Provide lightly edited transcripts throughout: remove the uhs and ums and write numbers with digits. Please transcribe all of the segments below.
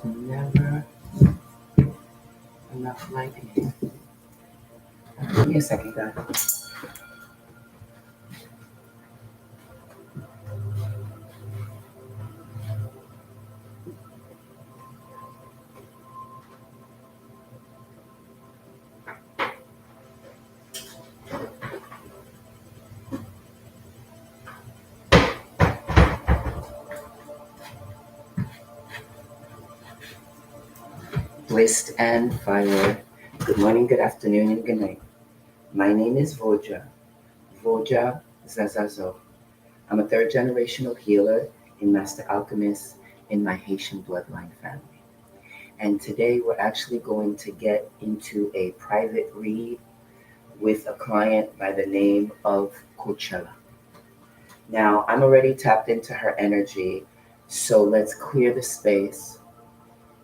Never enough light in here. Give me a second, guys. Bliss and fire. Good morning, good afternoon, and good night. My name is Voja ZAZAHZOE. I'm a third generational healer and master alchemist in my Haitian bloodline family. And today we're actually going to get into a private read with a client by the name of Coachelle. Now, I'm already tapped into her energy, so let's clear the space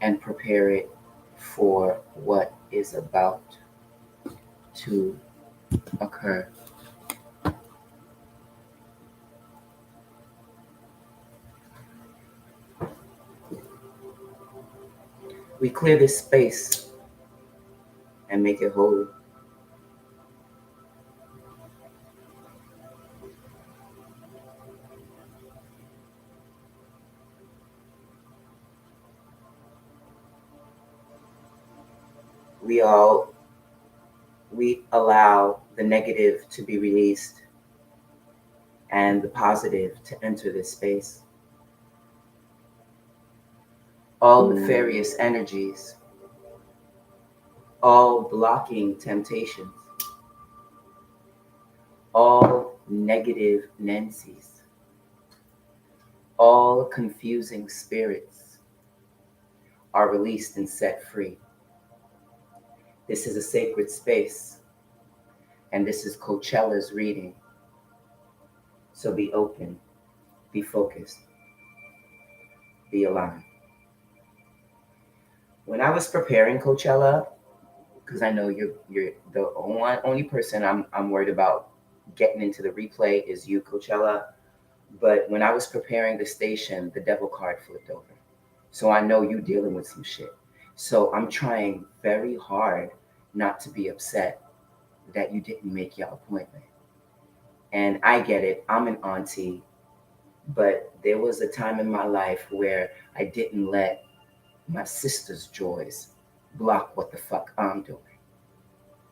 and prepare it for what is about to occur. We clear this space and make it whole. We allow the negative to be released and the positive to enter this space. All nefarious energies, all blocking temptations, all negative Nancy's, all confusing spirits are released and set free. This is a sacred space, and this is Coachelle'S reading. So be open, be focused, be aligned. When I was preparing Coachella, because I know you're the only person I'm worried about getting into the replay is you, Coachella. But when I was preparing the station, the devil card flipped over. So I know you dealing with some shit. So I'm trying very hard not to be upset that you didn't make your appointment. And I get it, I'm an auntie, but there was a time in my life where I didn't let my sister's joys block what the fuck I'm doing.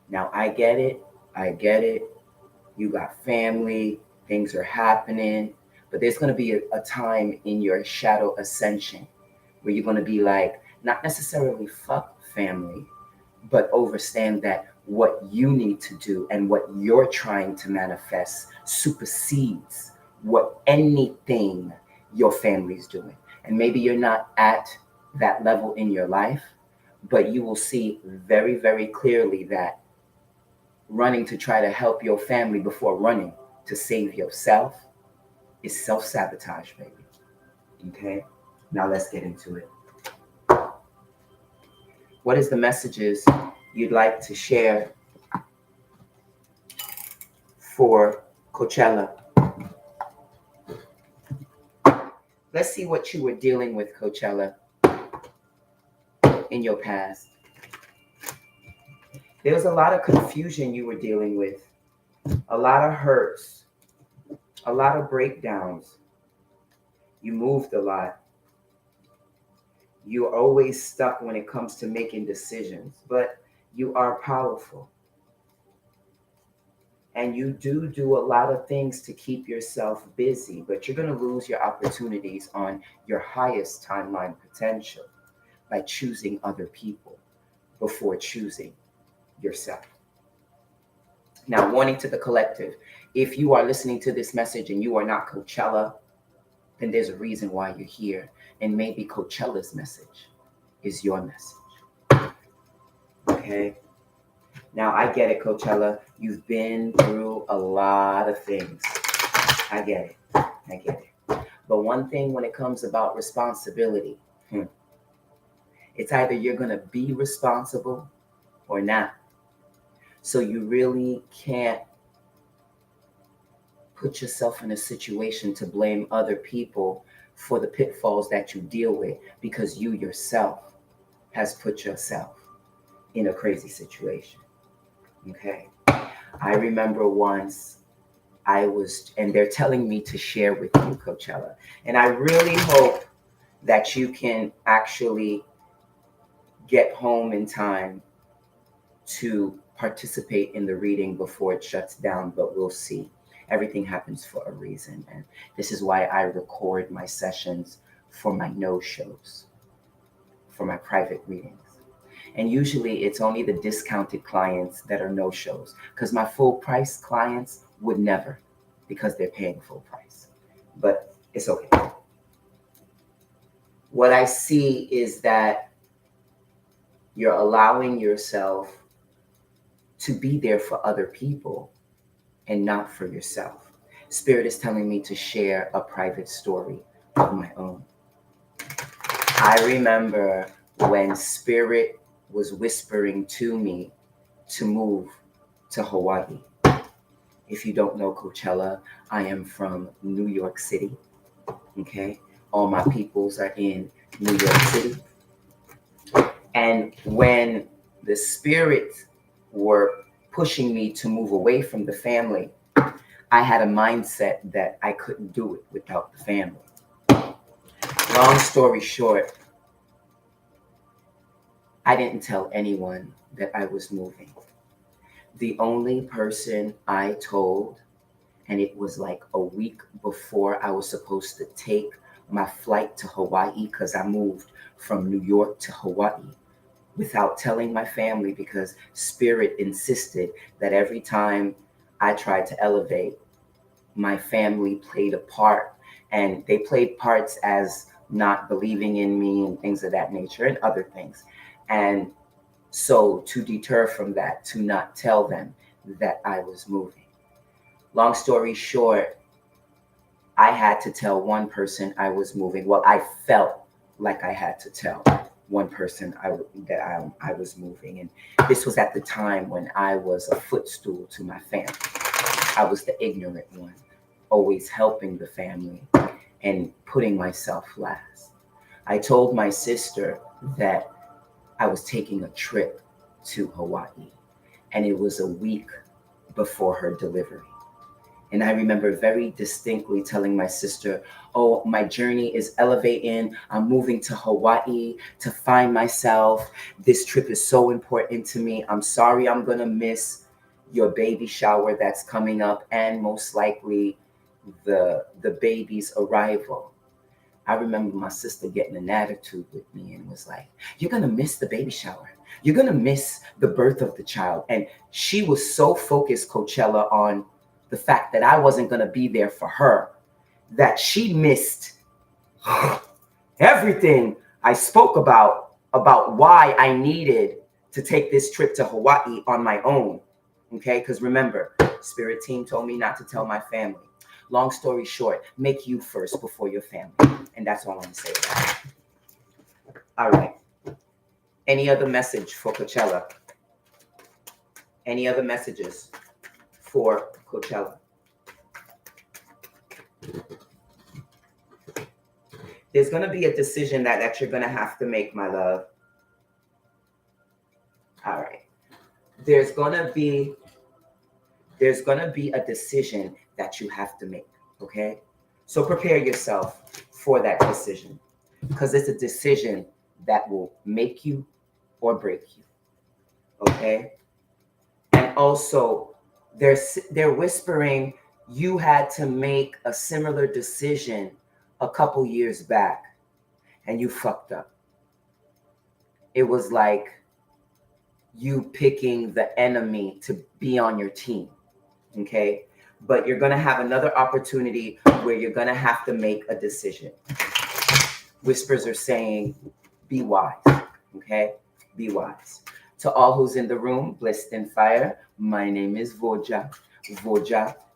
Now I get it. You got family, things are happening, but there's going to be a time in your shadow ascension where you're going to be like, not necessarily fuck family, but understand that what you need to do and what you're trying to manifest supersedes what anything your family's doing. And maybe you're not at that level in your life, but you will see very, very clearly that running to try to help your family before running to save yourself is self-sabotage, baby. Okay? Now let's get into it. What is the messages you'd like to share for Coachella? Let's see what you were dealing with, Coachella, in your past. There was a lot of confusion you were dealing with, a lot of hurts, a lot of breakdowns. You moved a lot. You're always stuck when it comes to making decisions, but you are powerful. And you do a lot of things to keep yourself busy, but you're going to lose your opportunities on your highest timeline potential by choosing other people before choosing yourself. Now, warning to the collective, if you are listening to this message and you are not Coachella, then there's a reason why you're here. And maybe Coachelle'S message is your message. Okay? Now, I get it, Coachella. You've been through a lot of things. I get it. But one thing when it comes about responsibility, it's either you're going to be responsible or not. So you really can't put yourself in a situation to blame other people for the pitfalls that you deal with, because you yourself has put yourself in a crazy situation. Okay. I remember once and they're telling me to share with you, Coachella. And I really hope that you can actually get home in time to participate in the reading before it shuts down, but we'll see. Everything happens for a reason. And this is why I record my sessions for my no-shows, for my private readings. And usually it's only the discounted clients that are no-shows, because my full price clients would never, because they're paying full price. But it's okay. What I see is that you're allowing yourself to be there for other people and not for yourself. Spirit is telling me to share a private story of my own. I remember when Spirit was whispering to me to move to Hawaii. If you don't know Coachella, I am from New York City. Okay? All my peoples are in New York City. And when the spirits were pushing me to move away from the family, I had a mindset that I couldn't do it without the family. Long story short, I didn't tell anyone that I was moving. The only person I told, and it was like a week before I was supposed to take my flight to Hawaii, because I moved from New York to Hawaii without telling my family, because Spirit insisted that every time I tried to elevate, my family played a part, and they played parts as not believing in me and things of that nature and other things. And so to deter from that, to not tell them that I was moving. Long story short, I had to tell one person I was moving. Well, I felt like I had to tell one person that I was moving. And this was at the time when I was a footstool to my family. I was the ignorant one, always helping the family and putting myself last. I told my sister that I was taking a trip to Hawaii, and it was a week before her delivery. And I remember very distinctly telling my sister, oh, my journey is elevating. I'm moving to Hawaii to find myself. This trip is so important to me. I'm sorry I'm going to miss your baby shower that's coming up, and most likely the baby's arrival. I remember my sister getting an attitude with me and was like, you're going to miss the baby shower. You're going to miss the birth of the child. And she was so focused, Coachella, on the fact that I wasn't going to be there for her, that she missed everything I spoke about why I needed to take this trip to Hawaii on my own. Okay? Because remember, Spirit Team told me not to tell my family. Long story short, make you first before your family. And that's all I'm going to say about it. All right. Any other message for Coachella? Any other messages for Coachella? There's going to be a decision that you're going to have to make, my love. All right. There's going to be a decision that you have to make, okay? So prepare yourself for that decision, because it's a decision that will make you or break you, okay? And also, they're whispering you had to make a similar decision a couple years back, and you fucked up. It was like you picking the enemy to be on your team, okay? But you're going to have another opportunity where you're going to have to make a decision. Whispers are saying, be wise, okay? Be wise. To all who's in the room, blessed in fire, my name is Voja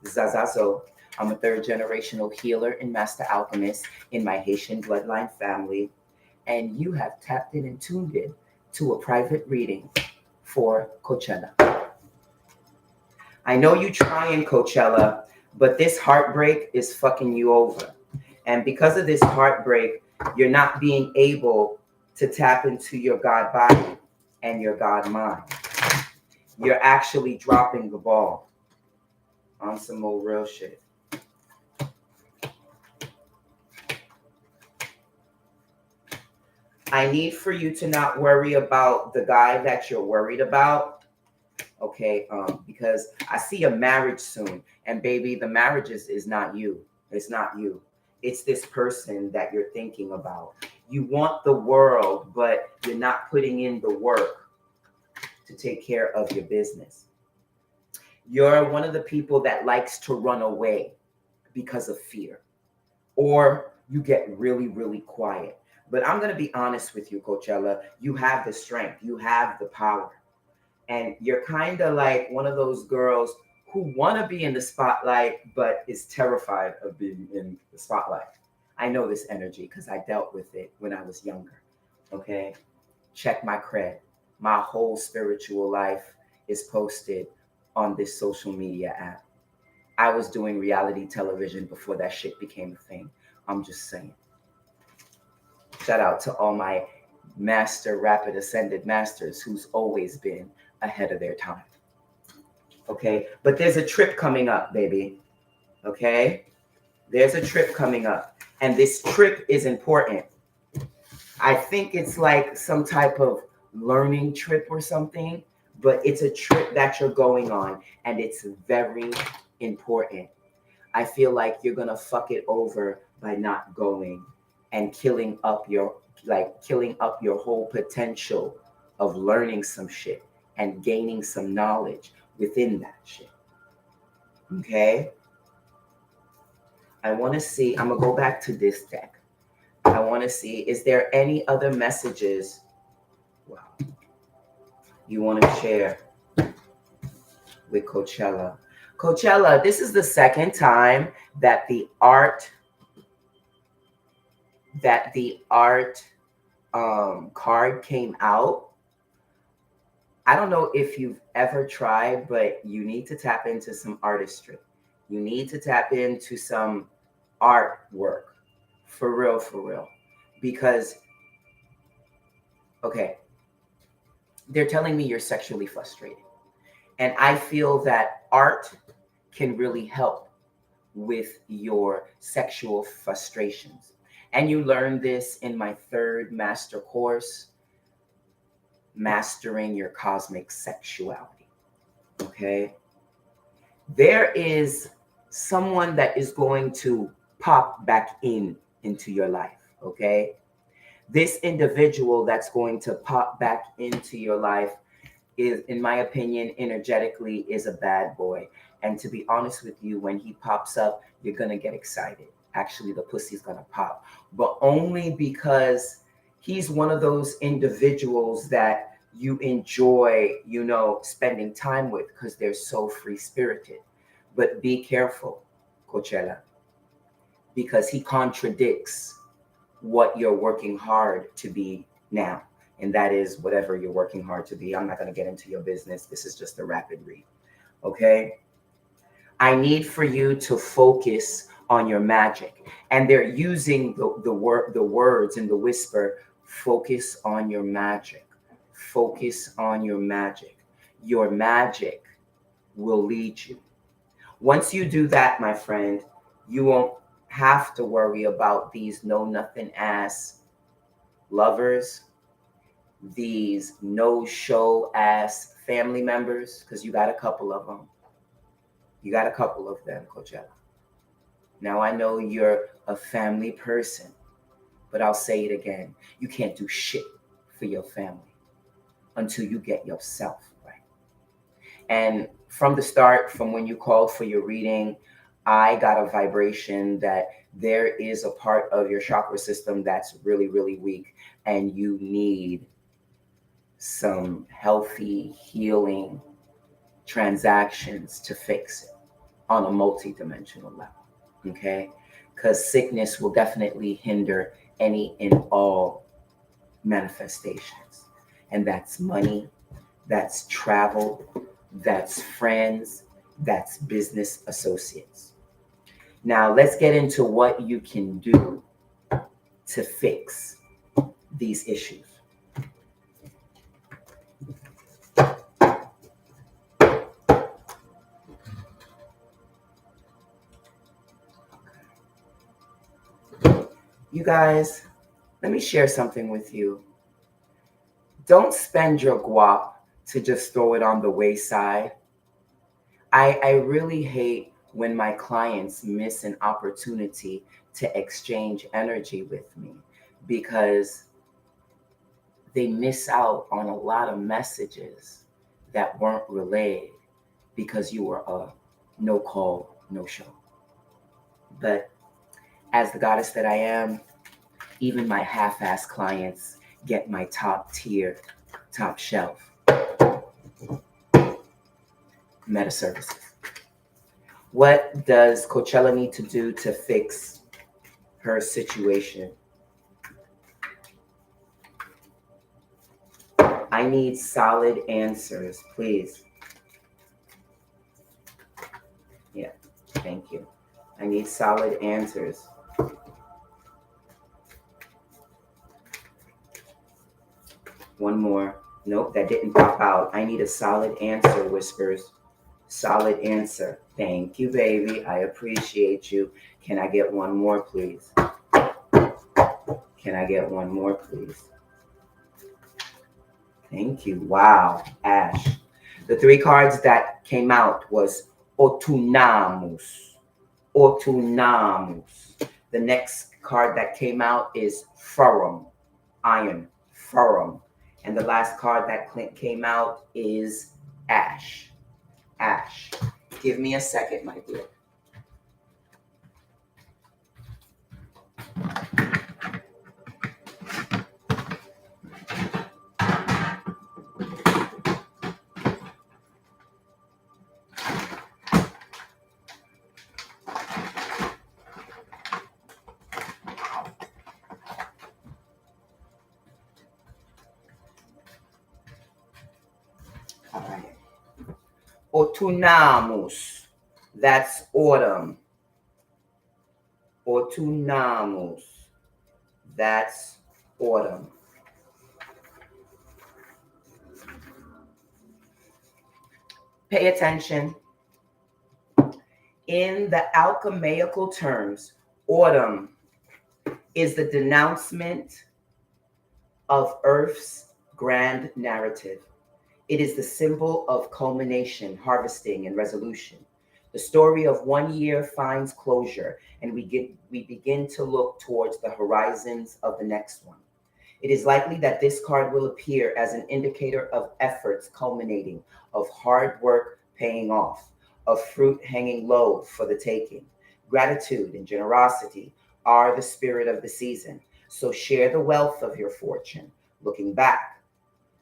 ZAZAHZOE. I'm a third generational healer and master alchemist in my Haitian bloodline family. And you have tapped in and tuned in to a private reading for Coachella. I know you trying, Coachella, but this heartbreak is fucking you over. And because of this heartbreak, you're not being able to tap into your God body and your God mind. You're actually dropping the ball on some more real shit. I need for you to not worry about the guy that you're worried about, okay? Because I see a marriage soon, and baby, the marriage is not you. It's not you. It's this person that you're thinking about. You want the world, but you're not putting in the work to take care of your business. You're one of the people that likes to run away because of fear, or you get really, really quiet. But I'm going to be honest with you, Coachella. You have the strength, you have the power. And you're kind of like one of those girls who want to be in the spotlight, but is terrified of being in the spotlight. I know this energy because I dealt with it when I was younger. Okay. Check my cred. My whole spiritual life is posted on this social media app. I was doing reality television before that shit became a thing. I'm just saying. Shout out to all my master rapid ascended masters who's always been ahead of their time. Okay, but there's a trip coming up, baby. Okay, there's a trip coming up, and this trip is important. I think it's like some type of learning trip or something, but it's a trip that you're going on, and it's very important. I feel like you're gonna fuck it over by not going and killing up your whole potential of learning some shit and gaining some knowledge within that shit. Okay? I want to see, I'm gonna go back to this deck. I want to see, is there any other messages you want to share with Coachella? Coachella, this is the second time that the art card came out. I don't know if you've ever tried, but you need to tap into some artistry. You need to tap into some artwork. For real. Because, okay, they're telling me you're sexually frustrated. And I feel that art can really help with your sexual frustrations. And you learn this in my third master course, Mastering Your Cosmic Sexuality. Okay? There is someone that is going to pop back into your life. Okay? This individual that's going to pop back into your life is, in my opinion, energetically is a bad boy. And to be honest with you, when he pops up, you're going to get excited. Actually, the pussy's going to pop. But only because he's one of those individuals that you enjoy, spending time with because they're so free-spirited. But be careful, Coachella, because he contradicts what you're working hard to be now. And that is whatever you're working hard to be. I'm not going to get into your business. This is just a rapid read. Okay? I need for you to focus on your magic. And they're using the words in the whisper. Focus on your magic. Focus on your magic. Your magic will lead you. Once you do that, my friend, you won't have to worry about these know-nothing ass lovers, these no-show ass family members, because you got a couple of them. You got a couple of them, Coachella. Now I know you're a family person, but I'll say it again. You can't do shit for your family until you get yourself right. And from the start, from when you called for your reading, I got a vibration that there is a part of your chakra system that's really, really weak, and you need some healthy healing transactions to fix it on a multi-dimensional level. Okay? Because sickness will definitely hinder any and all manifestations. And that's money, that's travel, that's friends, that's business associates. Now let's get into what you can do to fix these issues. You guys, let me share something with you. Don't spend your guap to just throw it on the wayside. I really hate when my clients miss an opportunity to exchange energy with me because they miss out on a lot of messages that weren't relayed because you were a no call, no show. But as the goddess that I am, even my half-ass clients get my top tier, top shelf meta services. What does Coachella need to do to fix her situation? I need solid answers, please. Yeah, thank you. I need solid answers. One more. Nope, that didn't pop out. I need a solid answer, Whispers. Solid answer. Thank you, baby. I appreciate you. Can I get one more, please? Can I get one more, please? Thank you. Wow, Ash. The three cards that came out was Otunamus. Otunamus. The next card that came out is Furum. Iron. Furum. And the last card that came out is Ash. Ash. Give me a second, my dear. All right. Otunamus. That's autumn. Otunamus. That's autumn. Pay attention. In the alchemical terms, autumn is the denouncement of Earth's grand narrative. It is the symbol of culmination, harvesting, and resolution. The story of one year finds closure, and we begin to look towards the horizons of the next one. It is likely that this card will appear as an indicator of efforts culminating, of hard work paying off, of fruit hanging low for the taking. Gratitude and generosity are the spirit of the season. So share the wealth of your fortune. Looking back,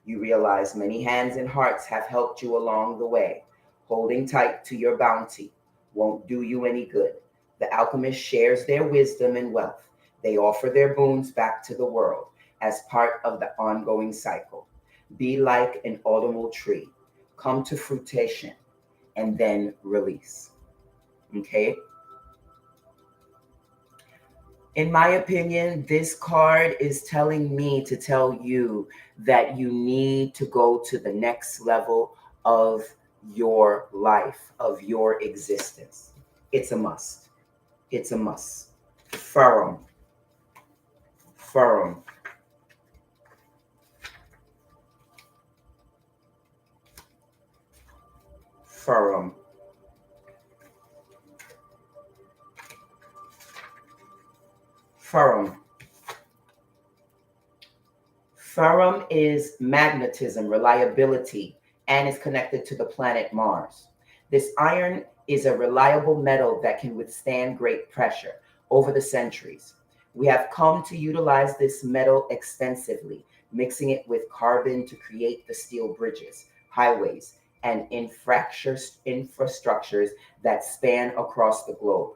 you realize many hands and hearts have helped you along the way. Holding tight to your bounty won't do you any good. The alchemist shares their wisdom and wealth. They offer their boons back to the world as part of the ongoing cycle. Be like an autumnal tree. Come to fruition and then release. Okay? In my opinion, this card is telling me to tell you that you need to go to the next level of your life, of your existence. It's a must. It's a must. Furum. Furum. Furum. Furum. Furum is magnetism, reliability, and is connected to the planet Mars. This iron is a reliable metal that can withstand great pressure over the centuries. We have come to utilize this metal extensively, mixing it with carbon to create the steel bridges, highways, and infrastructures that span across the globe.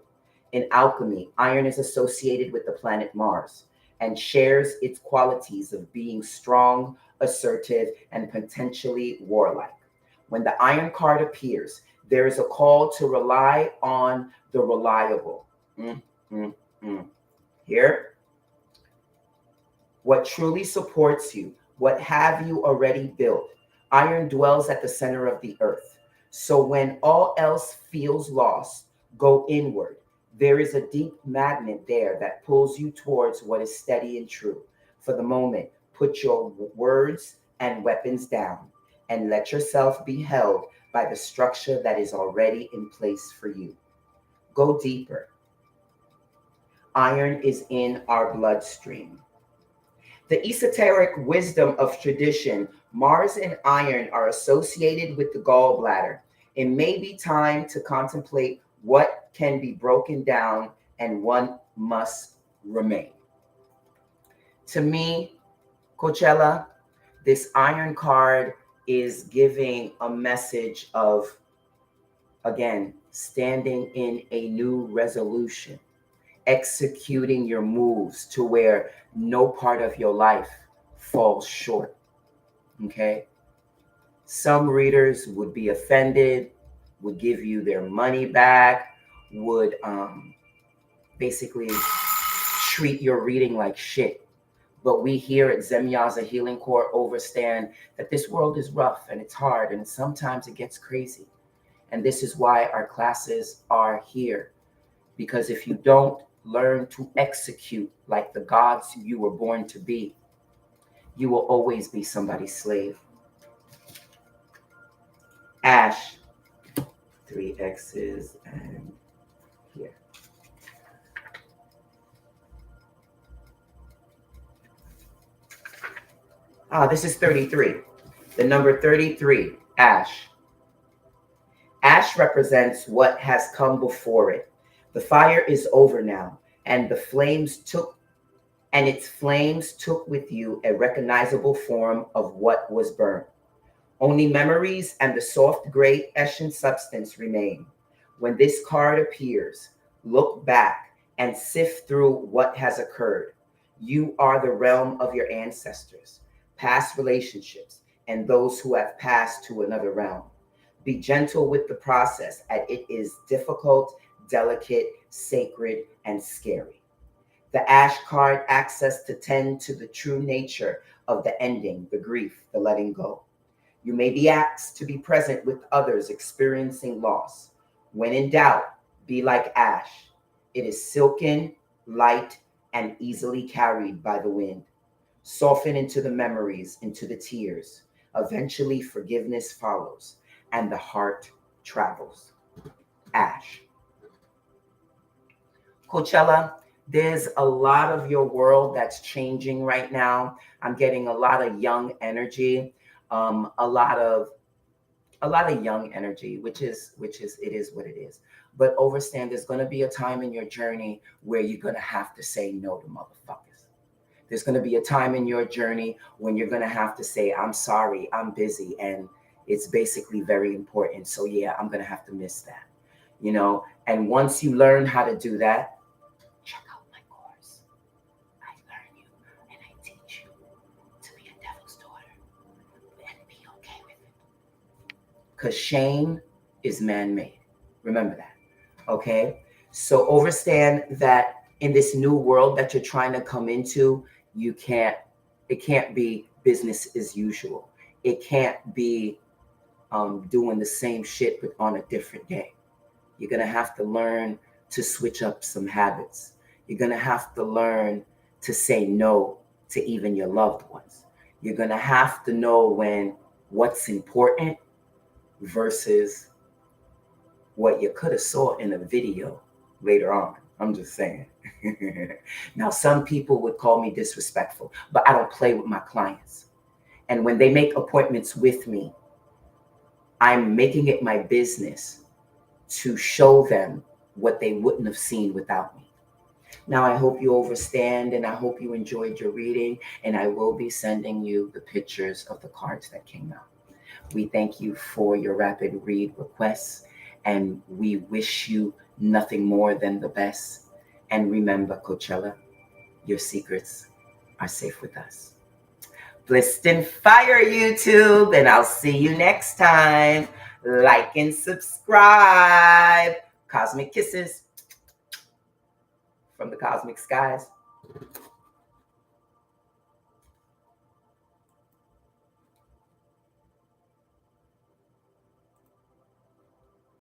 In alchemy, iron is associated with the planet Mars and shares its qualities of being strong, assertive, and potentially warlike. When the iron card appears, there is a call to rely on the reliable. Mm, mm, mm. Here, what truly supports you, what have you already built? Iron dwells at the center of the earth. So when all else feels lost, go inward. There is a deep magnet there that pulls you towards what is steady and true. For the moment, put your words and weapons down and let yourself be held by the structure that is already in place for you. Go deeper. Iron is in our bloodstream. The esoteric wisdom of tradition, Mars and iron are associated with the gallbladder. It may be time to contemplate what can be broken down and what must remain. To me, Coachella, this iron card is giving a message of, again, standing in a new resolution, executing your moves to where no part of your life falls short. Okay. Some readers would be offended, would give you their money back, would basically treat your reading like shit. But we here at ZAZAHZOE Healing Court understand that this world is rough and it's hard and sometimes it gets crazy. And this is why our classes are here. Because if you don't learn to execute like the gods you were born to be, you will always be somebody's slave. Ash, 3 X's, and here. This is 33. The number 33, Ash. Ash represents what has come before it. The fire is over now, and its flames took with you a recognizable form of what was burned. Only memories and the soft gray ashen substance remain. When this card appears, look back and sift through what has occurred. You are the realm of your ancestors, past relationships, and those who have passed to another realm. Be gentle with the process, as it is difficult, delicate, sacred, and scary. The ash card asks us to tend to the true nature of the ending, the grief, the letting go. You may be asked to be present with others experiencing loss. When in doubt, be like ash. It is silken, light, and easily carried by the wind. Soften into the memories, into the tears. Eventually, forgiveness follows, and the heart travels. Ash. Coachella, there's a lot of your world that's changing right now. I'm getting a lot of young energy, a lot of young energy, which is it is what it is. But understand, there's going to be a time in your journey where you're going to have to say no to motherfuckers. There's going to be a time in your journey when you're going to have to say, I'm sorry, I'm busy, and it's basically very important. So yeah, I'm going to have to miss that, you know. And once you learn how to do that, check out my course. I learn you and I teach you to be a devil's daughter and be okay with it. Because shame is man-made. Remember that. Okay? So understand that in this new world that you're trying to come into, it can't be business as usual. It can't be doing the same shit but on a different day. You're going to have to learn to switch up some habits. You're going to have to learn to say no to even your loved ones. You're going to have to know when what's important versus what you could have saw in a video later on. I'm just saying. Now, some people would call me disrespectful, but I don't play with my clients. And when they make appointments with me, I'm making it my business to show them what they wouldn't have seen without me. Now, I hope you understand, and I hope you enjoyed your reading, and I will be sending you the pictures of the cards that came out. We thank you for your rapid read requests, and we wish you nothing more than the best. And remember, Coachella, your secrets are safe with us. Blissed and fire, YouTube, and I'll see you next time. Like and subscribe. Cosmic kisses. from the cosmic skies.